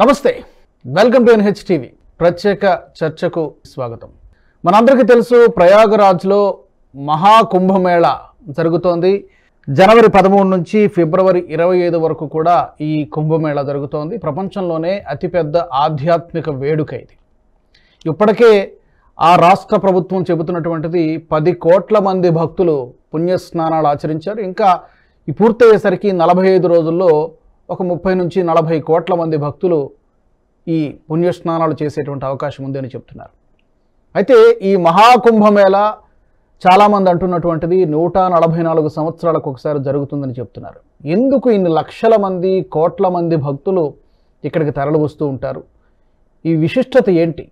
నమస్తే, welcome to NH TV ప్రత్యేక చర్చకు స్వాగతం. మనందరికీ తెలుసు, ప్రయాగరాజ్లో మహాకుంభమేళా జరుగుతోంది. జనవరి 13 నుంచి ఫిబ్రవరి 25 వరకు కూడా ఈ కుంభమేళా జరుగుతోంది. ప్రపంచంలోనే అతిపెద్ద ఆధ్యాత్మిక వేడుక ఇది. ఇప్పటికే ఆ రాష్ట్ర ప్రభుత్వం చెబుతున్నటువంటిది 10 కోట్ల మంది భక్తులు పుణ్యస్నానాలు ఆచరించారు. ఇంకా ఈ పూర్తయ్యేసరికి 45 రోజుల్లో ఒక 30 నుంచి 40 కోట్ల మంది భక్తులు ఈ పుణ్యస్నానాలు చేసేటువంటి అవకాశం ఉంది అని చెప్తున్నారు. అయితే ఈ మహాకుంభమేళా చాలామంది అంటున్నటువంటిది 144 సంవత్సరాలకు ఒకసారి జరుగుతుందని చెప్తున్నారు. ఎందుకు ఇన్ని లక్షల మంది, కోట్ల మంది భక్తులు ఇక్కడికి తరలి వస్తూ ఉంటారు? ఈ విశిష్టత ఏంటి?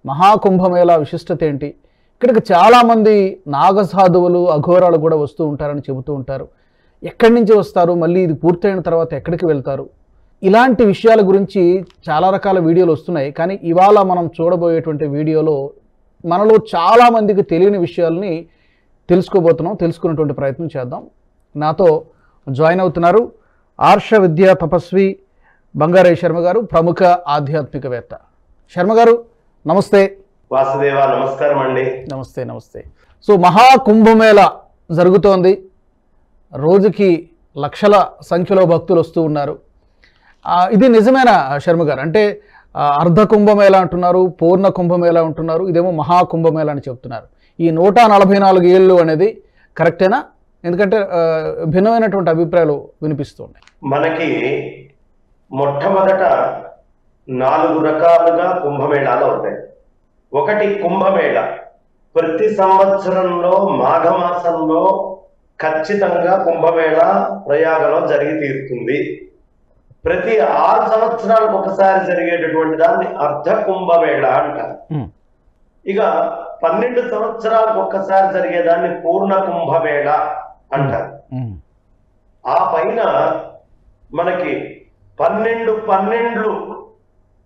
మహాకుంభమేళా విశిష్టత ఏంటి? ఇక్కడికి చాలామంది నాగసాధువులు, అఘోరాలు కూడా వస్తూ ఉంటారని చెబుతూ ఉంటారు. ఎక్కడి నుంచి వస్తారు, మళ్ళీ ఇది పూర్తయిన తర్వాత ఎక్కడికి వెళ్తారు? ఇలాంటి విషయాల గురించి చాలా రకాల వీడియోలు వస్తున్నాయి. కానీ ఇవాళ మనం చూడబోయేటువంటి వీడియోలో మనలో చాలామందికి తెలియని విషయాల్ని తెలుసుకునేటువంటి ప్రయత్నం చేద్దాం. నాతో జాయిన్ అవుతున్నారు ఆర్ష విద్యా తపస్వి బంగారయ్య శర్మ గారు, ప్రముఖ ఆధ్యాత్మికవేత్త. శర్మ గారు నమస్తే. వాసుదేవ నమస్కారం అండి. నమస్తే నమస్తే. సో మహాకుంభమేళా జరుగుతోంది. రోజుకి లక్షల సంఖ్యలో భక్తులు వస్తూ ఉన్నారు. ఇది నిజమేనా శర్మ గారు? అంటే అర్ధ కుంభమేళా అంటున్నారు, పూర్ణ కుంభమేళా అంటున్నారు, ఇదేమో మహాకుంభమేళా అని చెప్తున్నారు. ఈ 144 ఏళ్ళు అనేది కరెక్టేనా? ఎందుకంటే భిన్నమైనటువంటి అభిప్రాయాలు వినిపిస్తున్నాయి. మనకి మొట్టమొదట 4 రకాలుగా కుంభమేళాలు ఉంటాయి. ఒకటి కుంభమేళా, ప్రతి సంవత్సరంలో మాఘమాసంలో ఖచ్చితంగా కుంభమేళా ప్రయాగలో జరిగి తీరుతుంది. ప్రతి 6 సంవత్సరాలకు ఒకసారి జరిగేటటువంటి దాన్ని అర్ధ కుంభమేళా అంటారు. ఇక 12 సంవత్సరాలకు ఒక్కసారి జరిగేదాన్ని పూర్ణ కుంభమేళా అంటారు. ఆ పైన మనకి 12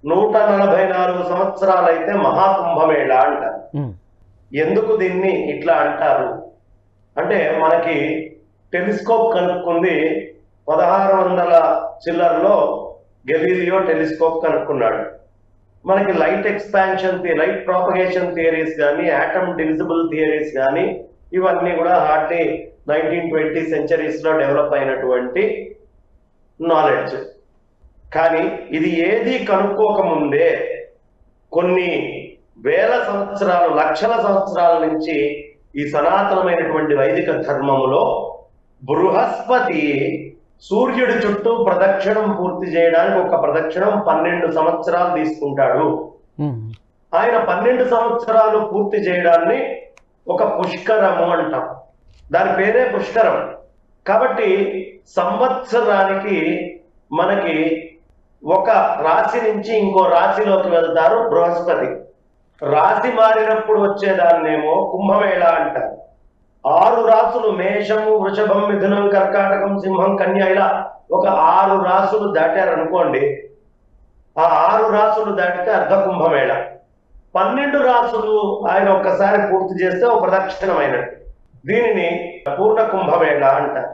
144 సంవత్సరాలైతే మహాకుంభమేళా అంటారు. ఎందుకు దీన్ని ఇట్లా అంటారు అంటే, మనకి టెలిస్కోప్ కనుక్కుంది 1600 చిల్లర్లో గెలీలియో టెలిస్కోప్ కనుక్కున్నాడు. మనకి light expansion, light propagation theories కానీ, ఆటమ్ డివిజిబుల్ థియరీస్ కానీ, ఇవన్నీ కూడా హార్డ్లీ 1920 సెంచరీస్లో డెవలప్ అయినటువంటి నాలెడ్జ్. కానీ ఇది ఏది కనుక్కోకముందే కొన్ని వేల సంవత్సరాలు, లక్షల సంవత్సరాల నుంచి ఈ సనాతనమైనటువంటి వైదిక ధర్మములో బృహస్పతి సూర్యుడి చుట్టూ ప్రదక్షిణం పూర్తి చేయడానికి ఒక ప్రదక్షిణం 12 సంవత్సరాలు తీసుకుంటాడు. ఆయన 12 సంవత్సరాలు పూర్తి చేయడాన్ని ఒక పుష్కరము అంటాం. దాని పేరే పుష్కరం. కాబట్టి సంవత్సరానికి మనకి ఒక రాశి నుంచి ఇంకో రాశిలోకి వెళ్తారు బృహస్పతి. రాశి మారినప్పుడు వచ్చేదాన్నేమో కుంభమేళా అంటారు. 6 రాసులు, మేషము, వృషభం, మిథునం, కర్కాటకం, సింహం, కన్య, ఇలా ఒక 6 రాసులు దాటారనుకోండి. ఆ 6 రాసులు దాటితే అర్ధ కుంభమేళా. 12 రాసులు ఆయన ఒక్కసారి పూర్తి చేస్తే ఒక ప్రదక్షిణమైనట్టు. దీనిని పూర్ణ కుంభమేళా అంటారు.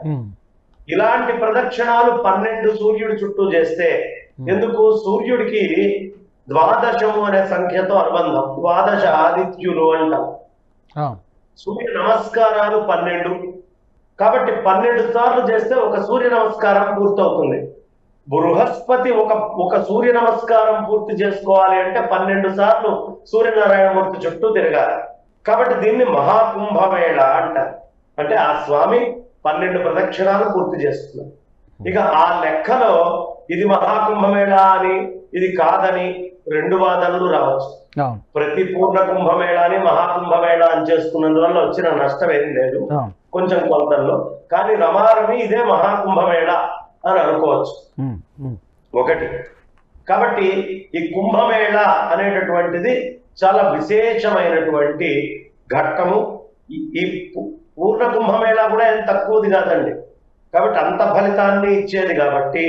ఇలాంటి ప్రదక్షిణాలు 12 సూర్యుడి చుట్టూ చేస్తే, ఎందుకు సూర్యుడికి 12 అనే సంఖ్యతో అనుబంధం. 12 ఆదిత్యులు అంటాం. సూర్య నమస్కారాలు 12. కాబట్టి 12 సార్లు చేస్తే ఒక సూర్య నమస్కారం పూర్తవుతుంది. బృహస్పతి ఒక సూర్య నమస్కారం పూర్తి చేసుకోవాలి అంటే 12 సార్లు సూర్యనారాయణమూర్తి చుట్టూ తిరగాలి. కాబట్టి దీన్ని మహాకుంభమేళా అంటారు. అంటే ఆ స్వామి 12 ప్రదక్షిణాలు పూర్తి చేస్తున్నారు. ఇక ఆ లెక్కలో ఇది మహాకుంభమేళా అని, ఇది కాదని 2 వాదనలు రావచ్చు. ప్రతి పూర్ణ కుంభమేళాని మహాకుంభమేళా అని చేసుకున్నందువల్ల వచ్చిన నష్టం ఏం లేదు, కొంచెం కొలతల్లో. కానీ రమారమి ఇదే మహాకుంభమేళా అని అనుకోవచ్చు. ఒకటి. కాబట్టి ఈ కుంభమేళా అనేటటువంటిది చాలా విశేషమైనటువంటి ఘట్టము. ఈ పూర్ణ కుంభమేళా కూడా ఏం తక్కువది కాదండి. కాబట్టి అంత ఫలితాన్ని ఇచ్చేది కాబట్టి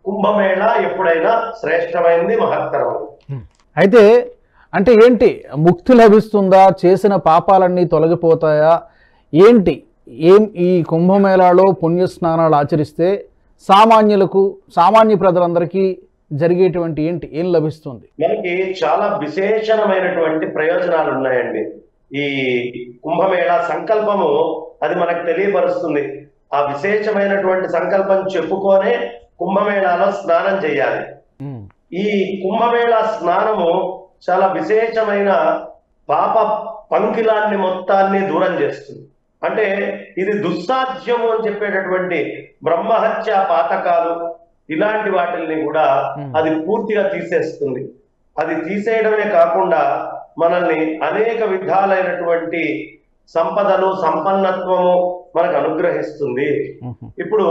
కుంభమేళా ఎప్పుడైనా శ్రేష్టమైంది, మహత్తరమైంది. అయితే అంటే ఏంటి, ముక్తి లభిస్తుందా? చేసిన పాపాలన్నీ తొలగిపోతాయా? ఏంటి ఈ కుంభమేళాలో పుణ్యస్నానాలు ఆచరిస్తే సామాన్య ప్రజలందరికీ జరిగేటువంటి ఏం లభిస్తుంది? మనకి చాలా విశేషమైనటువంటి ప్రయోజనాలు ఉన్నాయండి. ఈ కుంభమేళా సంకల్పము అది మనకు తెలియపరుస్తుంది. ఆ విశేషమైనటువంటి సంకల్పం చెప్పుకొనే కుంభమేళాలో స్నానం చేయాలి. ఈ కుంభమేళా స్నానము చాలా విశేషమైన పాప పంకిలాన్ని మొత్తాన్ని దూరం చేస్తుంది. అంటే ఇది దుస్సాధ్యము అని చెప్పేటటువంటి బ్రహ్మహత్య పాతకాలు ఇలాంటి వాటిల్ని కూడా అది పూర్తిగా తీసేస్తుంది. అది తీసేయడమే కాకుండా మనల్ని అనేక విధాలైనటువంటి సంపదలు సంపన్నత్వము మనకు అనుగ్రహిస్తుంది. ఇప్పుడు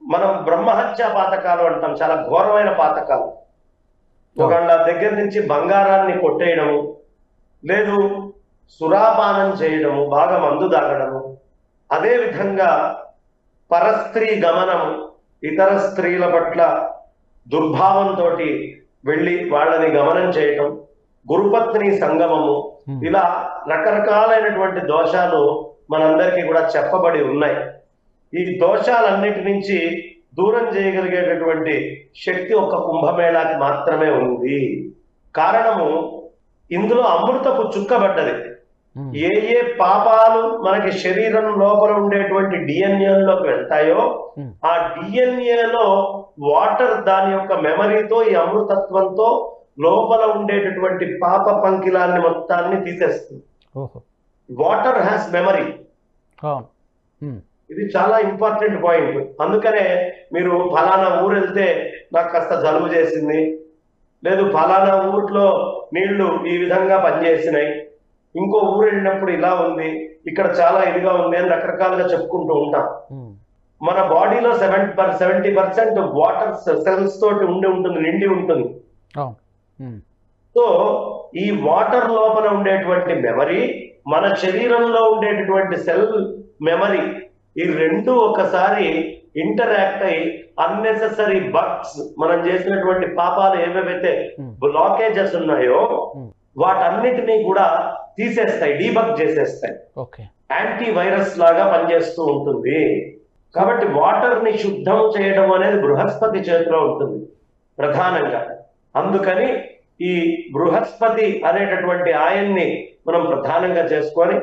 మనం బ్రహ్మహత్య పాతకాలు అంటాం, చాలా ఘోరమైన పాతకాలు. ఒకళ్ళ దగ్గర నుంచి బంగారాన్ని కొట్టేయడము, లేదు సురాపానం చేయడము, బాగా మందు తాగడము, అదే విధంగా పరస్త్రీ గమనము, ఇతర స్త్రీల పట్ల దుర్భావంతో వెళ్ళి వాళ్ళని గమనం చేయటం, గురుపత్ని సంగమము, ఇలా రకరకాలైనటువంటి దోషాలు మనందరికీ కూడా చెప్పబడి ఉన్నాయి. ఈ దోషాలన్నిటి నుంచి దూరం చేయగలిగేటటువంటి శక్తి ఒక్క కుంభమేళాకి మాత్రమే ఉంది. కారణము ఇందులో అమృతపు చుక్కబడ్డది. ఏ ఏ పాపాలు మనకి శరీరం లోపల ఉండేటువంటి డిఎన్ఏలోకి వెళ్తాయో ఆ డిఎన్ఏలో వాటర్ దాని యొక్క మెమరీతో ఈ అమృతత్వంతో లోపల ఉండేటటువంటి పాప పంకిలాన్ని మొత్తాన్ని తీసేస్తుంది. Water has memory. ఇది చాలా ఇంపార్టెంట్ పాయింట్. అందుకనే మీరు ఫలానా ఊరు వెళ్తే నాకు కాస్త జలుబు చేసింది, లేదు ఫలానా ఊర్లో నీళ్లు ఈ విధంగా పనిచేసినాయి, ఇంకో ఊరు వెళ్ళినప్పుడు ఇలా ఉంది, ఇక్కడ చాలా ఇదిగా ఉంది అని రకరకాలుగా చెప్పుకుంటూ ఉంటాం. మన బాడీలో 70% వాటర్ సెల్స్ తోటి ఉంటుంది, నిండి ఉంటుంది. సో ఈ వాటర్ లోపల ఉండేటువంటి మెమరీ, మన శరీరంలో ఉండేటటువంటి సెల్ మెమరీ, ఈ రెండు ఒకసారి ఇంటరాక్ట్ అయి అన్నెసెసరీ బగ్స్, మనం చేసినటువంటి పాపాలు ఏవేవైతే బ్లాకేజెస్ ఉన్నాయో వాటన్నిటినీ కూడా తీసేస్తాయి, డీబగ్ చేసేస్తాయి. యాంటీ వైరస్ లాగా పనిచేస్తూ ఉంటుంది. కాబట్టి వాటర్ ని శుద్ధం చేయడం అనేది బృహస్పతి చేతిలో ఉంటుంది ప్రధానంగా. అందుకని ఈ బృహస్పతి అనేటటువంటి ఆయన్ని మనం ప్రధానంగా చేసుకొని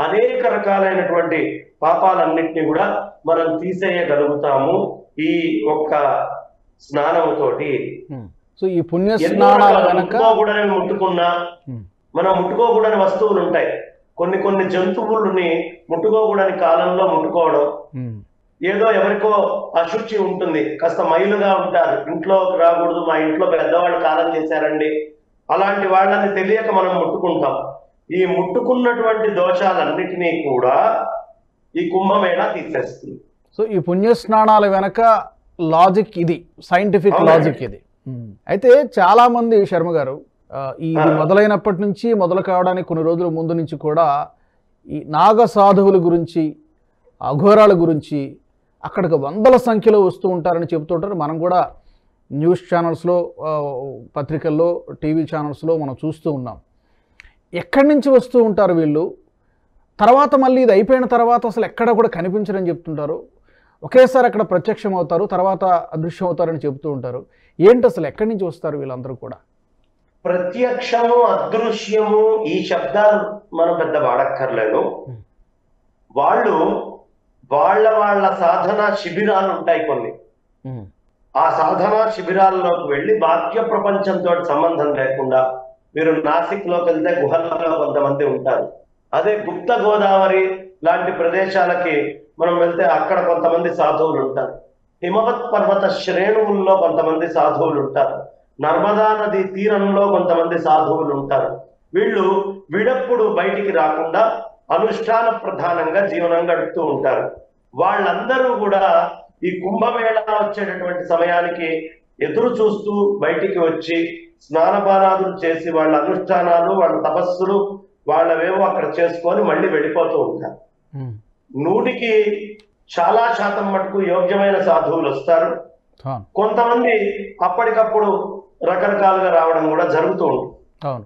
అనేక రకాలైనటువంటి పాపాలన్నింటినీ కూడా మనం తీసేయగలుగుతాము ఈ ఒక్క స్నానంతోటి. సో ఈ పుణ్య స్నానాల ముట్టుకున్నా మనం ముట్టుకోకూడని వస్తువులు ఉంటాయి. కొన్ని జంతువులని ముట్టుకోకూడని కాలంలో ముట్టుకోవడం, ఏదో ఎవరికో అశుచి ఉంటుంది, కాస్త మైలుగా ఉంటారు, ఇంట్లోకి రాకూడదు, మా ఇంట్లో పెద్దవాళ్ళు కాలం చేశారండి, అలాంటి వాళ్ళని తెలియక మనం ముట్టుకుంటాం. ఈ ముట్టుకున్నటువంటి దోషాలన్నిటినీ కూడా ఈ కుంభమేళా తీసేస్తుంది. సో ఈ పుణ్య స్నానాల వెనక లాజిక్ ఇది, సైంటిఫిక్ లాజిక్ ఇది. అయితే చాలా మంది శర్మ గారు ఇది మొదలైనప్పటి నుంచి, మొదలు కావడానికి కొన్ని రోజుల ముందు నుంచి కూడా ఈ నాగ సాధువుల గురించి, అఘోరాల గురించి అక్కడికి వందల సంఖ్యలో వస్తూ ఉంటారని చెబుతుంటారు. మనం కూడా న్యూస్ ఛానల్స్లో, పత్రికల్లో, టీవీ ఛానల్స్లో మనం చూస్తూ ఉన్నాం. ఎక్కడి నుంచి వస్తూ ఉంటారు వీళ్ళు? తర్వాత మళ్ళీ ఇది అయిపోయిన తర్వాత అసలు ఎక్కడ కూడా కనిపించరని చెప్తుంటారు. ఒకేసారి అక్కడ ప్రత్యక్షం అవుతారు, తర్వాత అదృశ్యం అవుతారని చెబుతూ ఉంటారు. ఏంటి అసలు ఎక్కడి నుంచి వస్తారు వీళ్ళందరూ కూడా? ప్రత్యక్షము, అదృశ్యము ఈ శబ్దాలు మనం పెద్ద వాడక్కర్లేదు. వాళ్ళు వాళ్ళ సాధన శిబిరాలు ఉంటాయి కొన్ని. ఆ సాధనా శిబిరాల్లోకి వెళ్ళి బాహ్య ప్రపంచంతో సంబంధం లేకుండా, మీరు నాసిక్ లోకి వెళ్తే గుహల్లో కొంతమంది ఉంటారు, అదే గుప్త గోదావరి లాంటి ప్రదేశాలకి మనం వెళ్తే అక్కడ కొంతమంది సాధువులు ఉంటారు, హిమవత్ పర్వత శ్రేణువుల్లో కొంతమంది సాధువులు ఉంటారు, నర్మదా నది తీరంలో కొంతమంది సాధువులు ఉంటారు. వీళ్ళు విడప్పుడు బయటికి రాకుండా అనుష్ఠాన ప్రధానంగా జీవనం గడుపుతూ ఉంటారు. వాళ్ళందరూ కూడా ఈ కుంభమేళా వచ్చేటటువంటి సమయానికి ఎదురు చూస్తూ బయటికి వచ్చి స్నానపానాదులు చేసి వాళ్ళ అనుష్ఠానాలు, వాళ్ళ తపస్సులు, వాళ్ళవేవో అక్కడ చేసుకొని మళ్ళీ వెళ్ళిపోతూ ఉంటారు. 100కి చాలా శాతం మటుకు యోగ్యమైన సాధువులు వస్తారు. కొంతమంది అప్పటికప్పుడు రకరకాలుగా రావడం కూడా జరుగుతూ ఉంటుంది.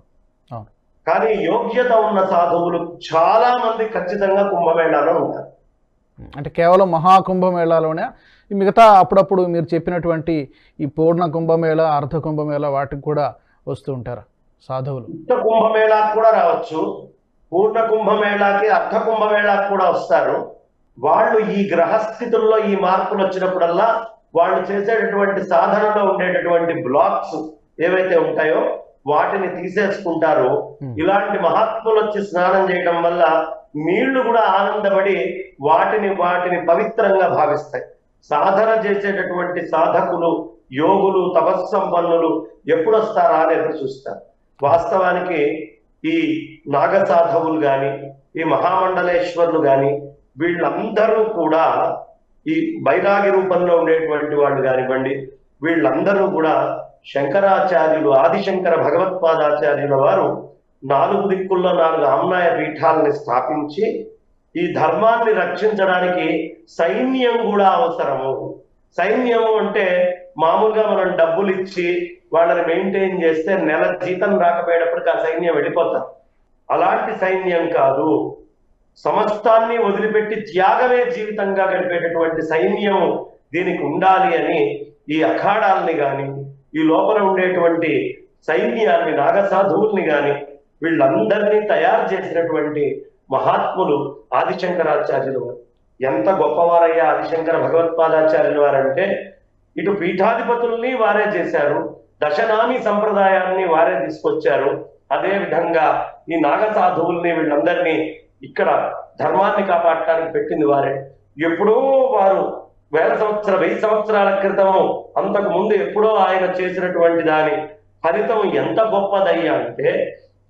కానీ యోగ్యత ఉన్న సాధువులు చాలా మంది ఖచ్చితంగా కుంభమేళాలో ఉంటారు. అంటే కేవలం మహాకుంభమేళాలోనే ఈ మిగతా అప్పుడప్పుడు మీరు చెప్పినటువంటి ఈ పూర్ణ కుంభమేళ, అర్ధ కుంభమేళ వాటికి కూడా వస్తూ ఉంటారా సాధువులు? ఉత్త కుంభమేళాకు కూడా రావచ్చు, పూర్ణ కుంభమేళాకి అర్ధ కుంభమేళాకు కూడా వస్తారు. వాళ్ళు ఈ గ్రహస్థితుల్లో ఈ మార్పులు వచ్చినప్పుడల్లా వాళ్ళు చేసేటటువంటి సాధనలో ఉండేటటువంటి బ్లాక్స్ ఏవైతే ఉంటాయో వాటిని తీసేసుకుంటారు. ఇలాంటి మహాత్ములు వచ్చి స్నానం చేయడం వల్ల నీళ్లు కూడా ఆనందపడి వాటిని పవిత్రంగా భావిస్తాయి. సాధన చేసేటటువంటి సాధకులు, యోగులు, తపస్సంపన్నులు ఎప్పుడు వస్తారా అని ఎదురు చూస్తారు. వాస్తవానికి ఈ నాగ సాధవులు గాని, ఈ మహామండలేశ్వరులు గాని, వీళ్ళందరూ కూడా ఈ బైరాగి రూపంలో ఉండేటువంటి వాళ్ళు కానివ్వండి, వీళ్ళందరూ కూడా శంకరాచార్యులు, ఆదిశంకర భగవత్పాదాచార్యుల వారు 4 దిక్కుల్లో 4 ఆమ్నాయ పీఠాలని స్థాపించి ఈ ధర్మాన్ని రక్షించడానికి సైన్యం కూడా అవసరము. సైన్యము అంటే మామూలుగా మనం డబ్బులు ఇచ్చి వాళ్ళని మెయింటైన్ చేస్తే నెల జీతం రాకపోయేటప్పటికి ఆ సైన్యం వెళ్ళిపోతారు. అలాంటి సైన్యం కాదు, సమస్తాన్ని వదిలిపెట్టి త్యాగమే జీవితంగా గడిపేటటువంటి సైన్యం దీనికి ఉండాలి అని ఈ అఖాడాల్ని గాని, ఈ లోపల ఉండేటువంటి సైన్యాన్ని, నాగసాధువుల్ని గాని వీళ్ళందరినీ తయారు చేసినటువంటి మహాత్ములు ఆదిశంకరాచార్యులు వారు. ఎంత గొప్పవారయ్యా ఆదిశంకర భగవత్పాదాచార్యులు వారంటే, ఇటు పీఠాధిపతుల్ని వారే చేశారు, దశనామి సంప్రదాయాన్ని వారే తీసుకొచ్చారు. అదే విధంగా ఈ నాగసాధువుల్ని వీళ్ళందరినీ ఇక్కడ ధర్మాన్ని కాపాడటానికి పెట్టింది వారే. ఎప్పుడో వారు 1000 సంవత్సరాల క్రితము, అంతకు ముందు ఎప్పుడో ఆయన చేసినటువంటి దాని ఫలితం ఎంత గొప్పదయ్యా అంటే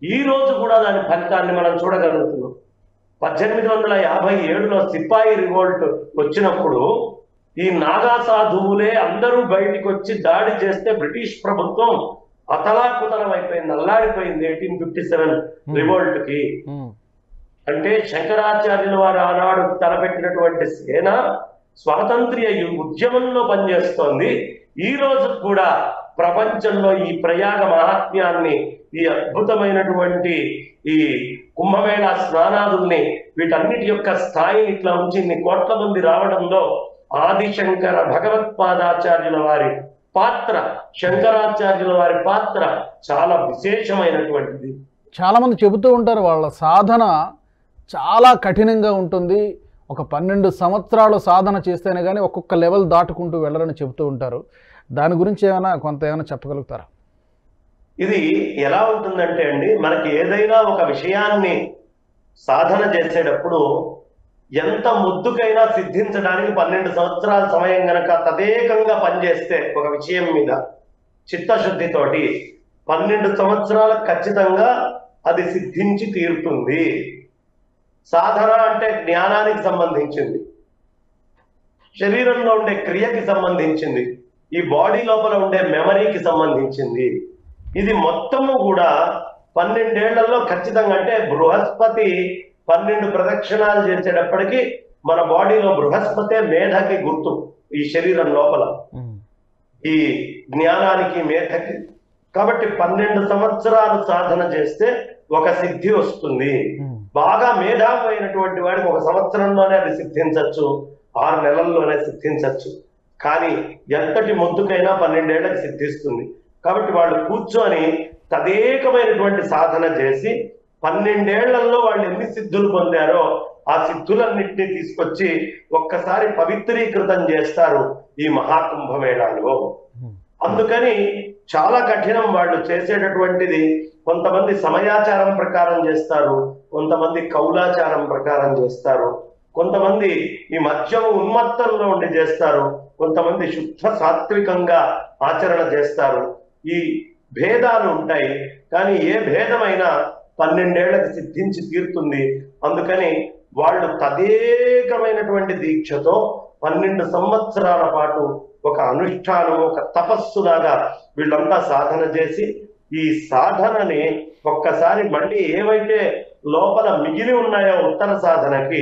ఈ రోజు కూడా దాని ఫలితాన్ని మనం చూడగలుగుతున్నాం. 1857లో సిపాయి రివోల్ట్ వచ్చినప్పుడు ఈ నాగా సాధువులే అందరూ బయటికి వచ్చి దాడి చేస్తే బ్రిటిష్ ప్రభుత్వం అతలాకుతలం అయిపోయింది, అల్లాడిపోయింది 1857 రివోల్ట్ కి. అంటే శంకరాచార్యుల వారు ఆనాడు తలపెట్టినటువంటి సేన స్వాతంత్ర్య ఉద్యమంలో పనిచేస్తోంది. ఈ రోజు కూడా ప్రపంచంలో ఈ ప్రయాగ మహాత్మ్యాన్ని, ఈ అద్భుతమైనటువంటి ఈ కుంభమేళా స్నానాదుల్ని, వీటన్నిటి యొక్క స్థాయిని ఇట్లా ఉంచి ఇన్ని కోట్ల మంది రావడంలో ఆదిశంకర భగవత్పాదాచార్యుల వారి పాత్ర, శంకరాచార్యుల వారి పాత్ర చాలా విశేషమైనటువంటిది. చాలా మంది చెబుతూ ఉంటారు వాళ్ళ సాధన చాలా కఠినంగా ఉంటుంది, ఒక 12 సంవత్సరాలు సాధన చేస్తేనే కానీ ఒక్కొక్క లెవెల్ దాటుకుంటూ వెళ్ళరని చెబుతూ ఉంటారు. దాని గురించి ఏమైనా చెప్పగలుగుతారా? ఇది ఎలా ఉంటుందంటే అండి, మనకి ఏదైనా ఒక విషయాన్ని సాధన చేసేటప్పుడు ఎంత ముద్దుకైనా సిద్ధించడానికి 12 సంవత్సరాల సమయం గనక తదేకంగా పనిచేస్తే ఒక విషయం మీద చిత్తశుద్ధితోటి 12 సంవత్సరాలు ఖచ్చితంగా అది సిద్ధించి తీరుతుంది. సాధన అంటే జ్ఞానానికి సంబంధించింది, శరీరంలో ఉండే క్రియకి సంబంధించింది, ఈ బాడీ లోపల ఉండే మెమరీకి సంబంధించింది. ఇది మొత్తము కూడా 12 ఏళ్లలో ఖచ్చితంగా, అంటే బృహస్పతి 12 ప్రదక్షిణాలు చేసేటప్పటికి మన బాడీలో బృహస్పతే మేధకి గుర్తు, ఈ శరీరం లోపల ఈ జ్ఞానానికి మేధకి. కాబట్టి 12 సంవత్సరాలు సాధన చేస్తే ఒక సిద్ధి వస్తుంది. బాగా మేధావైనటువంటి వాడికి 1 సంవత్సరంలోనే అది సిద్ధించవచ్చు, 6 నెలల్లోనే సిద్ధించవచ్చు. కానీ ఎంతటి ముద్దుకైనా 12 ఏళ్లకు సిద్ధిస్తుంది. కాబట్టి వాళ్ళు కూర్చొని తదేకమైనటువంటి సాధన చేసి 12 ఏళ్లలో వాళ్ళు ఎన్ని సిద్ధులు పొందారో ఆ సిద్ధులన్నింటినీ తీసుకొచ్చి ఒక్కసారి పవిత్రీకృతం చేస్తారు ఈ మహాకుంభమేళాలో. అందుకని చాలా కఠినం వాళ్ళు చేసేటటువంటిది. కొంతమంది సమయాచారం ప్రకారం చేస్తారు, కొంతమంది కౌలాచారం ప్రకారం చేస్తారు, కొంతమంది ఈ మద్యం ఉన్మత్తంలో ఉండి చేస్తారు, కొంతమంది శుద్ధ సాత్వికంగా ఆచరణ చేస్తారు. ఈ భేదాలు ఉంటాయి, కానీ ఏ భేదమైనా 12 ఏళ్లకు సిద్ధించి తీరుతుంది. అందుకని వాళ్ళు తదేకమైనటువంటి దీక్షతో 12 సంవత్సరాల పాటు ఒక అనుష్ఠానం, ఒక తపస్సులాగా వీళ్ళంతా సాధన చేసి ఈ సాధనని ఒక్కసారి మళ్ళీ ఏవైతే లోపల మిగిలి ఉన్నాయో ఉత్తర సాధనకి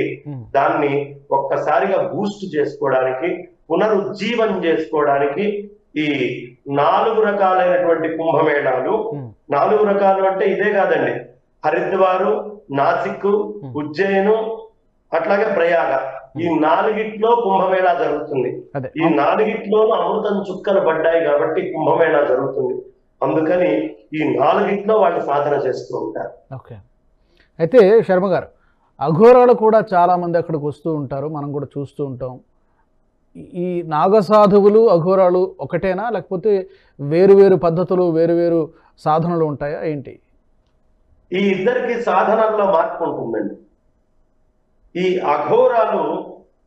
దాన్ని ఒక్కసారిగా బూస్ట్ చేసుకోవడానికి, పునరుజ్జీవం చేసుకోవడానికి ఈ 4 రకాలైనటువంటి కుంభమేళాలు. 4 రకాలు అంటే ఇదే కాదండి, హరిద్వారు, నాసిక్, ఉజ్జయిను, అట్లాగే ప్రయాగ ఈ నాలుగిట్లో కుంభమేళా జరుగుతుంది. ఈ నాలుగిట్లోనూ అమృతం చుక్కలు పడ్డాయి కాబట్టి కుంభమేళా జరుగుతుంది. అందుకని ఈ నాలుగిట్లో వాళ్ళు సాధన చేస్తూ ఉంటారు. ఓకే. అయితే శర్మ గారు, అఘోరాలు కూడా చాలామంది అక్కడికి వస్తూ ఉంటారు, మనం కూడా చూస్తూ ఉంటాం. ఈ నాగసాధువులు అఘోరాలు ఒకటేనా, లేకపోతే వేరు పద్ధతులు వేరు సాధనలు ఉంటాయా ఏంటి? ఈ ఇద్దరికి సాధనల్లో మార్పు ఉంటుందండి. ఈ అఘోరాలు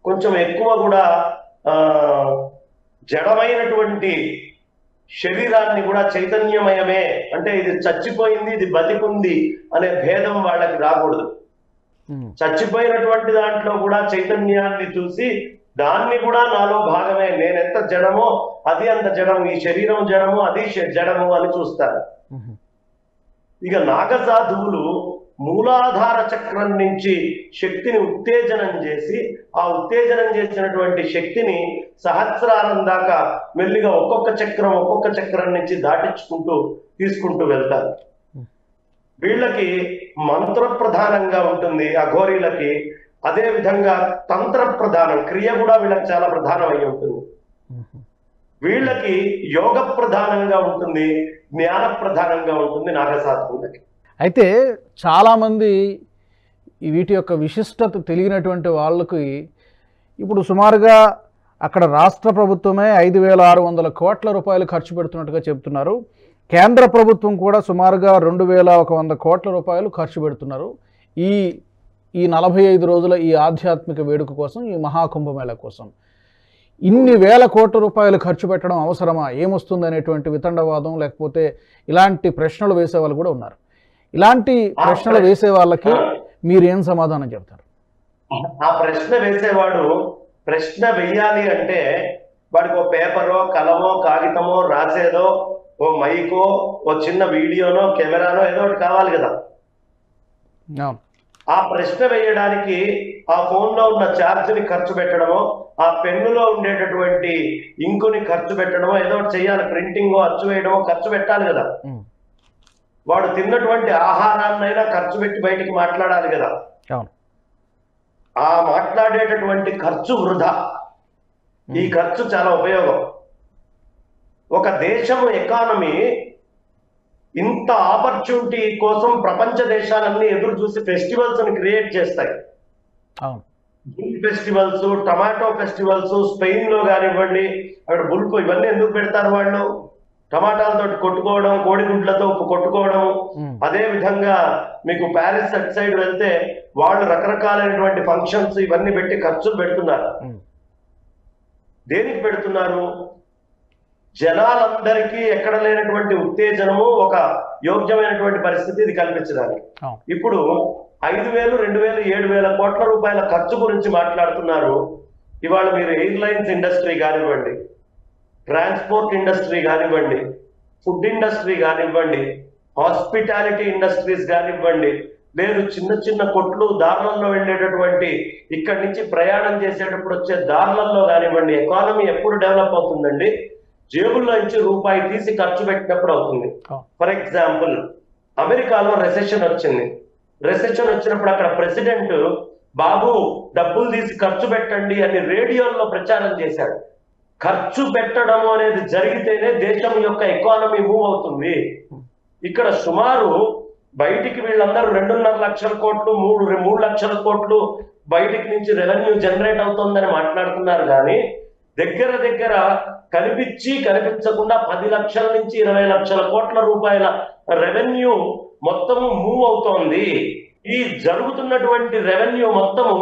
కొంచెం ఎక్కువ కూడా జడమైనటువంటి శరీరాన్ని కూడా చైతన్యమయమే, అంటే ఇది చచ్చిపోయింది ఇది బతికుంది అనే భేదం వాళ్ళకి రాకూడదు. చచ్చిపోయినటువంటి దాంట్లో కూడా చైతన్యాన్ని చూసి దాన్ని కూడా నాలో భాగమే, నేనెంత జడమో అది అంత జడము, ఈ శరీరం జడము అది జడము అని చూస్తారు. ఇక నాగసాధువులు మూలాధార చక్రం నుంచి శక్తిని ఉత్తేజనం చేసి ఆ ఉత్తేజనం చేసినటువంటి శక్తిని సహస్రారం దాకా మెల్లిగా ఒక్కొక్క చక్రం నుంచి దాటించుకుంటూ తీసుకుంటూ వెళ్తారు. వీళ్ళకి మంత్ర ప్రధానంగా ఉంటుంది అఘోరీలకి, అదే విధంగా తంత్ర ప్రధానం, క్రియ కూడా వీళ్ళకి చాలా ప్రధానం అయి ఉంటుంది. వీళ్ళకి యోగ ప్రధానంగా ఉంటుంది, జ్ఞాన ప్రధానంగా ఉంటుంది నాగసాధువులకి. అయితే చాలామంది వీటి యొక్క విశిష్టత తెలియనటువంటి వాళ్ళకి ఇప్పుడు సుమారుగా అక్కడ రాష్ట్ర ప్రభుత్వమే 5,600 కోట్ల రూపాయలు ఖర్చు పెడుతున్నట్టుగా చెబుతున్నారు. కేంద్ర ప్రభుత్వం కూడా సుమారుగా 2,100 కోట్ల రూపాయలు ఖర్చు పెడుతున్నారు ఈ 45 రోజుల ఈ ఆధ్యాత్మిక వేడుక కోసం, ఈ మహాకుంభమేళ కోసం. ఇన్ని వేల కోట్ల రూపాయలు ఖర్చు పెట్టడం అవసరమా, ఏమొస్తుంది అనేటువంటి వితండవాదం, లేకపోతే ఇలాంటి ప్రశ్నలు వేసే వాళ్ళు కూడా ఉన్నారు. ఇలాంటి ప్రశ్నలు వేసే వాళ్ళకి మీరేం సమాధానం చెప్తారు? ఆ ప్రశ్న వేసేవాడు ప్రశ్న వెయ్యాలి అంటే వాడికి ఓ పేపరో కలమో కాగితమో రాసేదో ఓ మైకో ఓ చిన్న వీడియోనో కెమెరానో ఏదో ఒకటి కావాలి కదా. ఆ ప్రశ్న వేయడానికి ఆ ఫోన్లో ఉన్న ఛార్జ్ని ఖర్చు పెట్టడమో, ఆ పెన్నులో ఉండేటటువంటి ఇంకుని ఖర్చు పెట్టడమో ఏదో ఒకటి చెయ్యాలి, ప్రింటింగ్ అచ్చు వేయడమో ఖర్చు పెట్టాలి కదా. వాడు తిన్నటువంటి ఆహారాన్నైనా ఖర్చు పెట్టి బయటికి మాట్లాడాలి కదా. ఆ మాట్లాడేటటువంటి ఖర్చు వృధా, ఈ ఖర్చు చాలా ఉపయోగం. ఒక దేశం ఎకానమీ ఇంత ఆపర్చునిటీ కోసం ప్రపంచ దేశాలన్నీ ఎదురు చూసి ఫెస్టివల్స్ ని క్రియేట్ చేస్తాయి. ఫెస్టివల్స్, టమాటో ఫెస్టివల్స్ స్పెయిన్ లో కానివ్వండి, అక్కడ బుల్కు ఇవన్నీ ఎందుకు పెడతారు వాళ్ళు? టమాటాలతో కొట్టుకోవడం, కోడిగుడ్లతో కొట్టుకోవడం. అదే విధంగా మీకు ప్యారిస్ అట్ సైడ్ వెళ్తే వాళ్ళు రకరకాలైనటువంటి ఫంక్షన్స్ ఇవన్నీ పెట్టి ఖర్చులు పెడుతున్నారు. దేనికి పెడుతున్నారు? జనాలందరికీ ఎక్కడ లేనటువంటి ఉత్తేజనము, ఒక యోగ్యమైనటువంటి పరిస్థితి ఇది కల్పించడానికి. ఇప్పుడు 5,000, 2,000, 7,000 కోట్ల రూపాయల ఖర్చు గురించి మాట్లాడుతున్నారు. ఇవాళ మీరు ఎయిర్లైన్స్ ఇండస్ట్రీ కానివ్వండి, ట్రాన్స్పోర్ట్ ఇండస్ట్రీ కానివ్వండి, ఫుడ్ ఇండస్ట్రీ కానివ్వండి, హాస్పిటాలిటీ ఇండస్ట్రీస్ కానివ్వండి, లేదు చిన్న కొట్లు దారులలో వెళ్ళేటటువంటి ఇక్కడి నుంచి ప్రయాణం చేసేటప్పుడు వచ్చే దారులలో కానివ్వండి, ఎకానమీ ఎప్పుడు డెవలప్ అవుతుందండి? జేబుల్లో నుంచి రూపాయి తీసి ఖర్చు పెట్టినప్పుడు అవుతుంది. ఫర్ ఎగ్జాంపుల్, అమెరికాలో రెసెషన్ వచ్చింది. రెసెషన్ వచ్చినప్పుడు అక్కడ ప్రెసిడెంట్ బాబు డబ్బులు తీసి ఖర్చు పెట్టండి అని రేడియోలో ప్రచారం చేశాడు. ఖర్చు పెట్టడం అనేది జరిగితేనే దేశం యొక్క ఎకానమీ మూవ్ అవుతుంది. ఇక్కడ సుమారు బయటికి వీళ్ళందరూ 2.5 లక్షల కోట్లు 3 లక్షల కోట్లు బయటికి నుంచి రెవెన్యూ జనరేట్ అవుతుందని మాట్లాడుతున్నారు. కానీ దగ్గర కనిపించి కనిపించకుండా 10 లక్షల నుంచి 20 లక్షల కోట్ల రూపాయల రెవెన్యూ మొత్తము మూవ్ అవుతోంది. ఈ జరుగుతున్నటువంటి రెవెన్యూ మొత్తము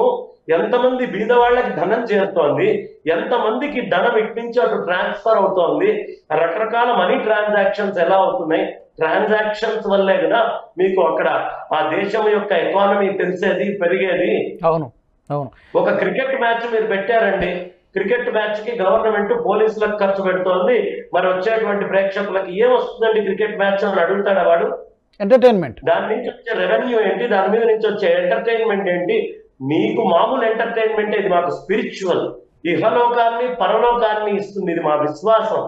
ఎంతమంది బీద వాళ్ళకి ధనం చేరుతోంది, ఎంతమందికి ధనం ఇటు నుంచి అటు ట్రాన్స్ఫర్ అవుతోంది, రకరకాల మనీ ట్రాన్సాక్షన్స్ ఎలా అవుతున్నాయి. ట్రాన్సాక్షన్స్ వల్లే కదా మీకు అక్కడ ఆ దేశం యొక్క ఎకానమీ తెలిసేది, పెరిగేది. అవును అవును. ఒక క్రికెట్ మ్యాచ్ మీరు పెట్టారండి, క్రికెట్ మ్యాచ్ కి గవర్నమెంట్ పోలీసులకు ఖర్చు పెడుతోంది, మరి వచ్చేటువంటి ప్రేక్షకులకు ఏం వస్తుందండి క్రికెట్ మ్యాచ్ అని అడుగుతాడా వాడు? ఎంటర్టైన్మెంట్. దాని నుంచి వచ్చే రెవెన్యూ ఏంటి, దాని మీద నుంచి వచ్చే ఎంటర్టైన్మెంట్ ఏంటి? మీకు మామూలు ఎంటర్టైన్మెంట్, ఇది మాకు స్పిరిచువల్, ఇహలోకాన్ని పరలోకాన్ని ఇస్తుంది, ఇది మా విశ్వాసం.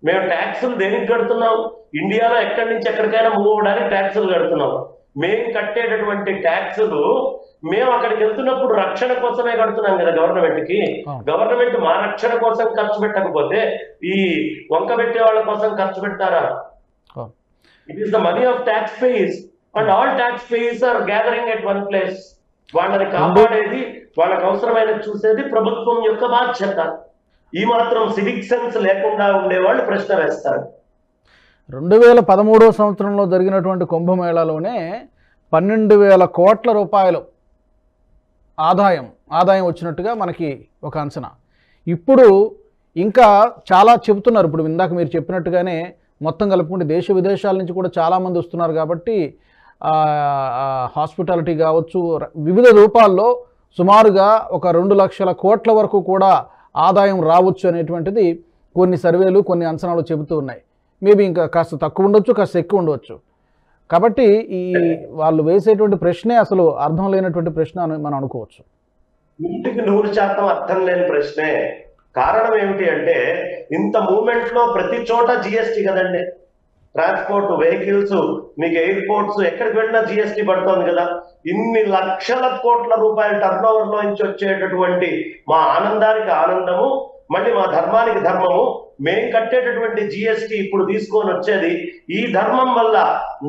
మేము ట్యాక్సులు దేనికి కడుతున్నాం? ఇండియాలో ఎక్కడి నుంచి ఎక్కడికైనా మూవ్ అవడానికి ట్యాక్సులు కడుతున్నాం. మేము కట్టేటటువంటి ట్యాక్సులు మేము అక్కడికి వెళ్తున్నప్పుడు రక్షణ కోసమే కడుతున్నాం కదా గవర్నమెంట్ కి. గవర్నమెంట్ మా రక్షణ కోసం ఖర్చు పెట్టకపోతే ఈ వంక పెట్టే వాళ్ళ కోసం ఖర్చు పెడతారా? It is the money of tax payers and all tax payers are gathering at one place. వాళ్ళని కాపాడేది, వాళ్ళకి అవసరమైన చూసేది ప్రభుత్వం యొక్క బాధ్యత. ఈ మాత్రం సివిక్ సెన్స్ లేకుండా ఉండేవాళ్ళు ప్రశ్న వేస్తారు. 2013 సంవత్సరంలో జరిగినటువంటి కుంభమేళాలోనే 12,000 కోట్ల రూపాయలు ఆదాయం వచ్చినట్టుగా మనకి ఒక అంచనా. ఇప్పుడు ఇంకా చాలా చెబుతున్నారు. ఇప్పుడు ఇందాక మీరు చెప్పినట్టుగానే మొత్తం కలుపుకుంటే దేశ విదేశాల నుంచి కూడా చాలామంది వస్తున్నారు కాబట్టి హాస్పిటాలిటీ కావచ్చు, వివిధ రూపాల్లో సుమారుగా ఒక 2 లక్షల కోట్ల వరకు కూడా ఆదాయం రావచ్చు అనేటువంటిది కొన్ని సర్వేలు, కొన్ని అంచనాలు చెబుతూ ఉన్నాయి. మేబీ ఇంకా కాస్త తక్కువ ఉండొచ్చు, కాస్త ఎక్కువ ఉండవచ్చు. కాబట్టి ఈ వాళ్ళు వేసేటువంటి ప్రశ్నే అసలు అర్థం లేనటువంటి ప్రశ్న అని మనం అనుకోవచ్చు. 100% అర్థం లేని ప్రశ్నే. కారణం ఏమిటి అంటే ఇంత మూవ్మెంట్ లో ప్రతి చోట జిఎస్టీ కదండి. ట్రాన్స్పోర్ట్, వెహికల్స్, మీకు ఎయిర్పోర్ట్స్, ఎక్కడికి వెళ్ళినా జిఎస్టీ పడుతోంది కదా. ఇన్ని లక్షల కోట్ల రూపాయల టర్న్ ఓవర్ లో నుంచి వచ్చేటటువంటి మా ఆనందానికి ఆనందము, మళ్ళీ మా ధర్మానికి ధర్మము, మేము కట్టేటటువంటి జిఎస్టీ ఇప్పుడు తీసుకొని వచ్చేది ఈ ధర్మం వల్ల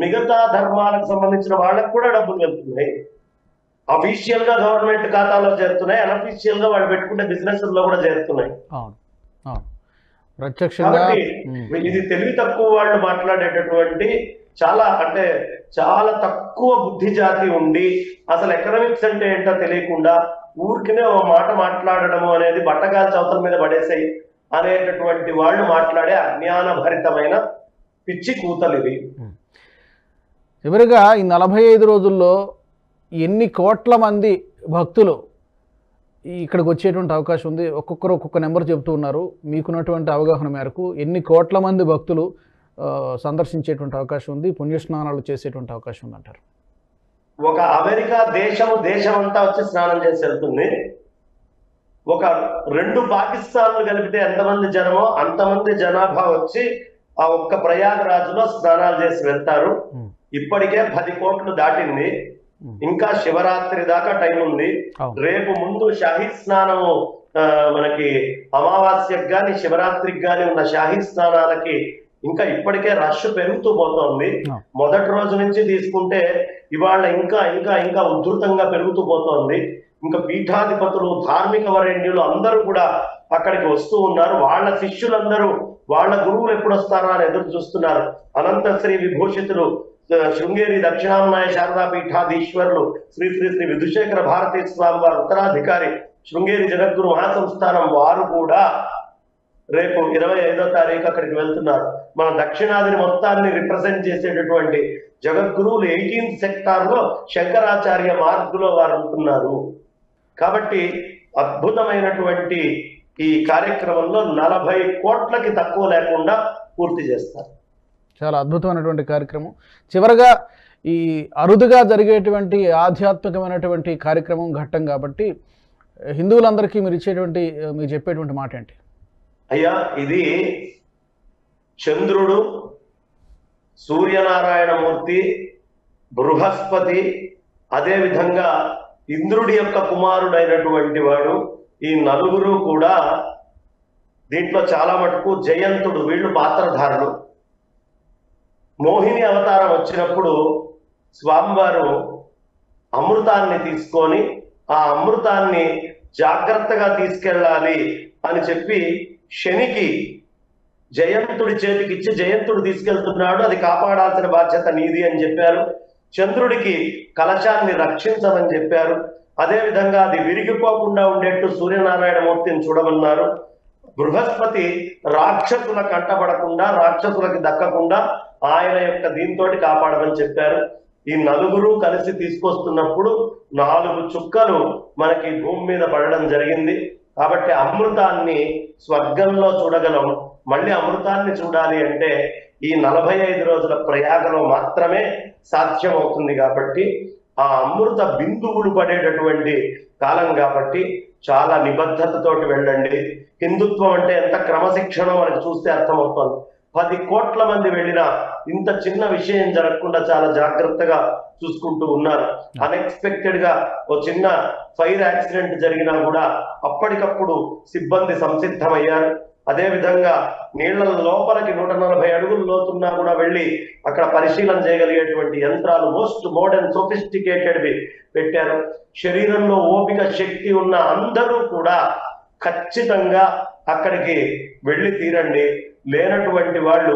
మిగతా ధర్మాలకు సంబంధించిన వాళ్ళకు కూడా డబ్బులు వెళ్తున్నాయి. అఫీషియల్ గా గవర్నమెంట్ ఖాతాలో చేరుతున్నాయి, అనఫీషియల్ గా వాళ్ళు పెట్టుకునే బిజినెస్ లో కూడా చేరుతున్నాయి. ప్రత్యక్షంగా ఇది తెలివి తక్కువ వాళ్ళు మాట్లాడేటటువంటి చాలా తక్కువ బుద్ధి జాతి ఉండి అసలు ఎకనామిక్స్ అంటే ఏంటో తెలియకుండా ఊరికినే ఓ మాట మాట్లాడడము అనేది బట్టగాలి చౌతల మీద పడేసాయి అనేటటువంటి వాళ్ళు మాట్లాడే అజ్ఞాన భరితమైన పిచ్చి కూతలు ఇవి. చివరిగా ఈ 45 రోజుల్లో ఎన్ని కోట్ల మంది భక్తులు ఇక్కడికి వచ్చేటువంటి అవకాశం ఉంది? ఒక్కొక్కరు ఒక్కొక్క నెంబర్ చెబుతూ ఉన్నారు. మీకున్నటువంటి అవగాహన మేరకు ఎన్ని కోట్ల మంది భక్తులు సందర్శించేటువంటి అవకాశం ఉంది, పుణ్యస్నానాలు చేసేటువంటి అవకాశం ఉందంటారు? ఒక అమెరికా దేశం అంతా వచ్చి స్నానం చేసి వెళ్తుంది. ఒక 2 పాకిస్తాన్లు కలిపితే ఎంతమంది జనమో అంతమంది జనాభా వచ్చి ఆ ఒక్క ప్రయాగరాజులో స్నానాలు చేసి వెళ్తారు. ఇప్పటికే 10 కోట్లు దాటింది. ఇంకా శివరాత్రి దాకా టైం ఉంది. రేపు ముందు షాహీ స్నానము, మనకి అమావాస్యకు గాని శివరాత్రికి గాని ఉన్న షాహీ స్నానాలకి ఇంకా ఇప్పటికే రష్ పెరుగుతూ పోతోంది. మొదటి రోజు నుంచి తీసుకుంటే ఇవాళ ఇంకా ఇంకా ఇంకా ఉధృతంగా పెరుగుతూ పోతోంది. ఇంకా పీఠాధిపతులు, ధార్మిక వరేణ్యులు అందరూ కూడా అక్కడికి వస్తూ ఉన్నారు. వాళ్ళ శిష్యులందరూ వాళ్ళ గురువులు ఎప్పుడు వస్తారా అని ఎదురు చూస్తున్నారు. అనంత శ్రీ విభూషితులు శృంగేరి దక్షిణాంనాయ శారదా పీఠాధీశ్వరులు శ్రీ శ్రీ శ్రీ విధుశేఖర భారతీ స్వామి వారి ఉత్తరాధికారి శృంగేరి జగద్గురు మహాసంస్థానం వారు కూడా రేపు 25వ తారీఖు అక్కడికి వెళ్తున్నారు. మన దక్షిణాదిని మొత్తాన్ని రిప్రజెంట్ చేసేటటువంటి జగద్గురువులు 18th సెక్టార్ లో శంకరాచార్య మార్గులో వారు ఉంటున్నారు. కాబట్టి అద్భుతమైనటువంటి ఈ కార్యక్రమంలో 40 కోట్లకి తక్కువ లేకుండా పూర్తి చేస్తారు. చాలా అద్భుతమైనటువంటి కార్యక్రమం. చివరగా ఈ అరుదుగా జరిగేటువంటి ఆధ్యాత్మికమైనటువంటి కార్యక్రమం ఘట్టం కాబట్టి హిందువులందరికీ మీరు చెప్పేటువంటి మాట ఏంటి? అయ్యా, ఇది చంద్రుడు, సూర్యనారాయణమూర్తి, బృహస్పతి, అదేవిధంగా ఇంద్రుడి యొక్క కుమారుడైనటువంటి వాడు, ఈ నలుగురు కూడా దీంట్లో చాలా మటుకు జయంతుడు, వీళ్ళు పాత్రధారులు. మోహిని అవతారం వచ్చినప్పుడు స్వామివారు అమృతాన్ని తీసుకొని ఆ అమృతాన్ని జాగ్రత్తగా తీసుకెళ్ళాలి అని చెప్పి శనికి జయంతుడి చేతికి ఇచ్చి జయంతుడు తీసుకెళ్తున్నాడు, అది కాపాడాల్సిన బాధ్యత నీది అని చెప్పారు. చంద్రుడికి కలశాన్ని రక్షించమని చెప్పారు. అదేవిధంగా అది విరిగిపోకుండా ఉండేట్టు సూర్యనారాయణమూర్తిని చూడమన్నారు. బృహస్పతి రాక్షసుల కంటపడకుండా, రాక్షసులకి దక్కకుండా ఆయన యొక్క దీంతో కాపాడమని చెప్పారు. ఈ నలుగురు కలిసి తీసుకొస్తున్నప్పుడు 4 చుక్కలు మనకి భూమి మీద పడడం జరిగింది. కాబట్టి అమృతాన్ని స్వర్గంలో చూడగలం. మళ్ళీ అమృతాన్ని చూడాలి అంటే ఈ 45 రోజుల ప్రయాగలో మాత్రమే సాధ్యం అవుతుంది. కాబట్టి ఆ అమృత బిందువులు పడేటటువంటి కాలం కాబట్టి చాలా నిబద్ధతతోటి వెళ్ళండి. హిందుత్వం అంటే ఎంత క్రమశిక్షణ మనకు చూస్తే అర్థమవుతుంది. 10 కోట్ల మంది వెళ్ళినా ఇంత చిన్న విషయం జరగకుండా చాలా జాగ్రత్తగా చూసుకుంటూ ఉన్నారు. అన్ఎక్స్పెక్టెడ్ గా ఓ చిన్న ఫైర్ యాక్సిడెంట్ జరిగినా కూడా అప్పటికప్పుడు సిబ్బంది సంసిద్ధమయ్యారు. అదే విధంగా నీళ్ల లోపలికి 140 అడుగుల లోతున్నా కూడా వెళ్ళి అక్కడ పరిశీలన చేయగలిగేటువంటి యంత్రాలు మోస్ట్ మోడర్న్ సోఫిస్టికేటెడ్వి పెట్టారు. శరీరంలో ఓపిక శక్తి ఉన్న అందరూ కూడా ఖచ్చితంగా అక్కడికి వెళ్ళి తీరండి. లేనటువంటి వాళ్ళు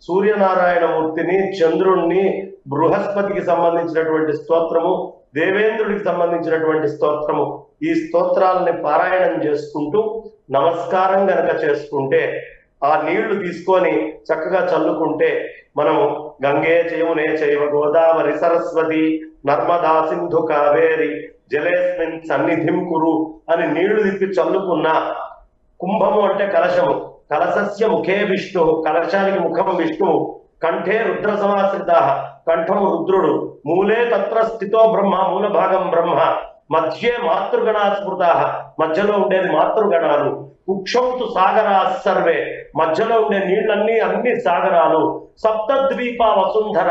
సూర్యనారాయణమూర్తిని, చంద్రుణ్ణి, బృహస్పతికి సంబంధించినటువంటి స్తోత్రము, దేవేంద్రుడికి సంబంధించినటువంటి స్తోత్రము, ఈ స్తోత్రాలని పారాయణం చేసుకుంటూ నమస్కారం గనక చేసుకుంటే ఆ నీళ్లు తీసుకొని చక్కగా చల్లుకుంటే మనము గంగే చయమునే చైవ గోదావరి సరస్వతి నర్మదా సింధు కావేరి జలేస్మిన్ సన్నిధిం కురు అని నీళ్లు తిప్పి చల్లుకున్న, కుంభము అంటే కలశము, కలశస్య ముఖే విష్ణు, కలశానికి ముఖం విష్ణువు, కంఠే రుద్ర సమాశ్రిత, కంఠము రుద్రుడు, మూలే తత్ర స్థితో బ్రహ్మ, మూల భాగం బ్రహ్మ, మధ్యే మాతృగణా స్మృత, మధ్యలో ఉండేది మాతృగణాలు, కుక్షౌతు సాగరా సర్వే, మధ్యలో ఉండే నీళ్ళన్నీ అన్ని సాగరాలు, సప్తద్వీప వసుంధర,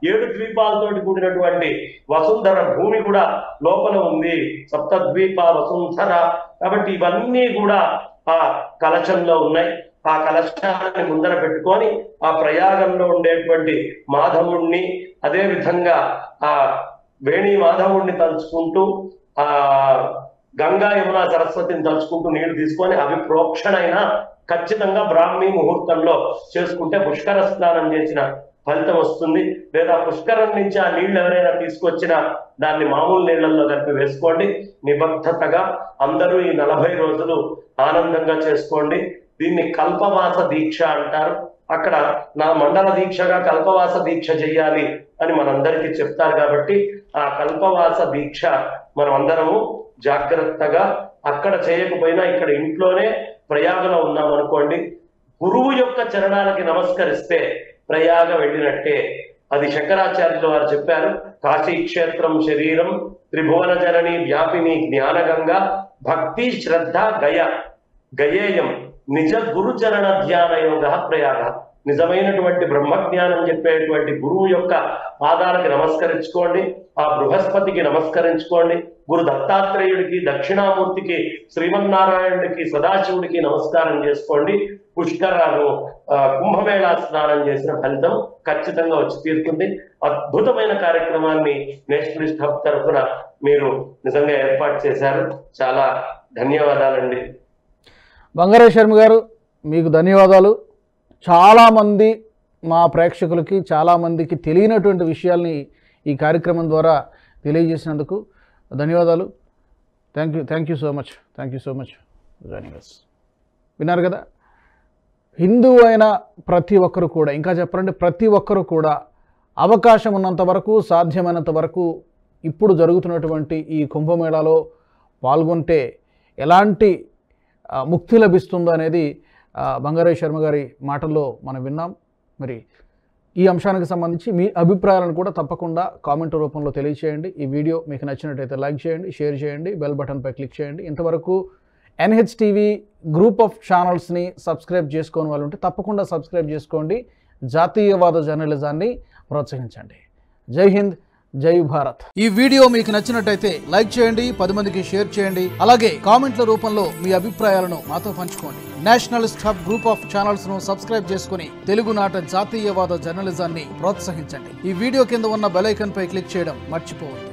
7 ద్వీపాలతోటి కూడినటువంటి వసుంధర భూమి కూడా లోపల ఉంది, సప్తద్వీప వసుంధర. కాబట్టి ఇవన్నీ కూడా ఆ కలశంలో ఉన్నాయి. ఆ కలశాన్ని ముందర పెట్టుకొని ఆ ప్రయాగంలో ఉండేటువంటి మాధవుణ్ణి, అదే విధంగా ఆ వేణి మాధవుణ్ణి తలుచుకుంటూ ఆ గంగా యమున సరస్వతిని తలుచుకుంటూ నీళ్లు తీసుకొని అవి ప్రోక్షణైనా ఖచ్చితంగా బ్రాహ్మీ ముహూర్తంలో చేసుకుంటే పుష్కర స్నానం చేసిన ఫలితం వస్తుంది. లేదా పుష్కరం నుంచి ఆ నీళ్లు ఎవరైనా తీసుకొచ్చినా దాన్ని మామూలు నీళ్లలో కలిపి వేసుకోండి. నిబద్ధతగా అందరూ ఈ 40 రోజులు ఆనందంగా చేసుకోండి. దీన్ని కల్పవాస దీక్ష అంటారు. అక్కడ నా మండల దీక్షగా కల్పవాస దీక్ష చెయ్యాలి అని మనందరికీ చెప్తారు. కాబట్టి ఆ కల్పవాస దీక్ష మనం అందరము జాగ్రత్తగా అక్కడ చేయకపోయినా ఇక్కడ ఇంట్లోనే ప్రయాగలో ఉన్నాం అనుకోండి, గురువు యొక్క చరణాలకి నమస్కరిస్తే ప్రయాగ వెళ్ళినట్టే. అది శంకరాచార్యులు వారు చెప్పారు. కాశీ క్షేత్రం శరీరం త్రిభువన జనని వ్యాపిని జ్ఞానగంగా భక్తి శ్రద్ధ గయేయం నిజ గురుచరణ ధ్యాన యోగ ప్రయాగ. నిజమైనటువంటి బ్రహ్మజ్ఞానం చెప్పేటువంటి గురువు యొక్క పాదాలకి నమస్కరించుకోండి, ఆ బృహస్పతికి నమస్కరించుకోండి, గురు దత్తాత్రేయుడికి, దక్షిణామూర్తికి, శ్రీమన్నారాయణుడికి, సదాశివుడికి నమస్కారం చేసుకోండి. పుష్కరాలు కుంభమేళా స్నానం చేసిన ఫలితం ఖచ్చితంగా వచ్చి తీరుతుంది. అద్భుతమైన కార్యక్రమాన్ని నేషనలిస్ట్ హబ్ తరఫున మీరు నిజంగా ఏర్పాటు చేశారు. చాలా ధన్యవాదాలండి. బంగారాయ శర్మ గారు, మీకు ధన్యవాదాలు. చాలామంది మా ప్రేక్షకులకి, చాలామందికి తెలియనటువంటి విషయాల్ని ఈ కార్యక్రమం ద్వారా తెలియజేసినందుకు ధన్యవాదాలు. Thank you so much joining us. విన్నారు కదా, హిందూ అయిన ప్రతి ఒక్కరు కూడా, ఇంకా చెప్పాలంటే ప్రతి ఒక్కరు కూడా అవకాశం ఉన్నంత వరకు, సాధ్యమైనంత వరకు ఇప్పుడు జరుగుతున్నటువంటి ఈ కుంభమేళాలో పాల్గొంటే ఎలాంటి ముక్తి లభిస్తుందో అనేది బంగారాయ శర్మ గారి మాటల్లో మనం విన్నాం. మరి ఈ అంశానికి సంబంధించి మీ అభిప్రాయాలను కూడా తప్పకుండా కామెంట్ రూపంలో తెలియచేయండి. ఈ వీడియో మీకు నచ్చినట్టయితే లైక్ చేయండి, షేర్ చేయండి, బెల్ బటన్పై క్లిక్ చేయండి. ఇంతవరకు NHTV గ్రూప్ ఆఫ్ ఛానల్స్ని సబ్స్క్రైబ్ చేసుకోని వాళ్ళు ఉంటే తప్పకుండా సబ్స్క్రైబ్ చేసుకోండి. జాతీయవాద జర్నలిజాన్ని ప్రోత్సహించండి. జై హింద్, జై భారత్. ఈ వీడియో మీకు నచ్చినట్టయితే లైక్ చేయండి, 10 మందికి షేర్ చేయండి. అలాగే కామెంట్ల రూపంలో మీ అభిప్రాయాలను మాతో పంచుకోండి. Nationalist hub group of channels ను సబ్స్క్రైబ్ చేసుకుని తెలుగునాట జాతీయవాద జర్నలిజాన్ని ప్రోత్సహించండి. ఈ వీడియో కింద ఉన్న బెల్ ఐకాన్ పై క్లిక్ చేయడం మర్చిపోవద్దు.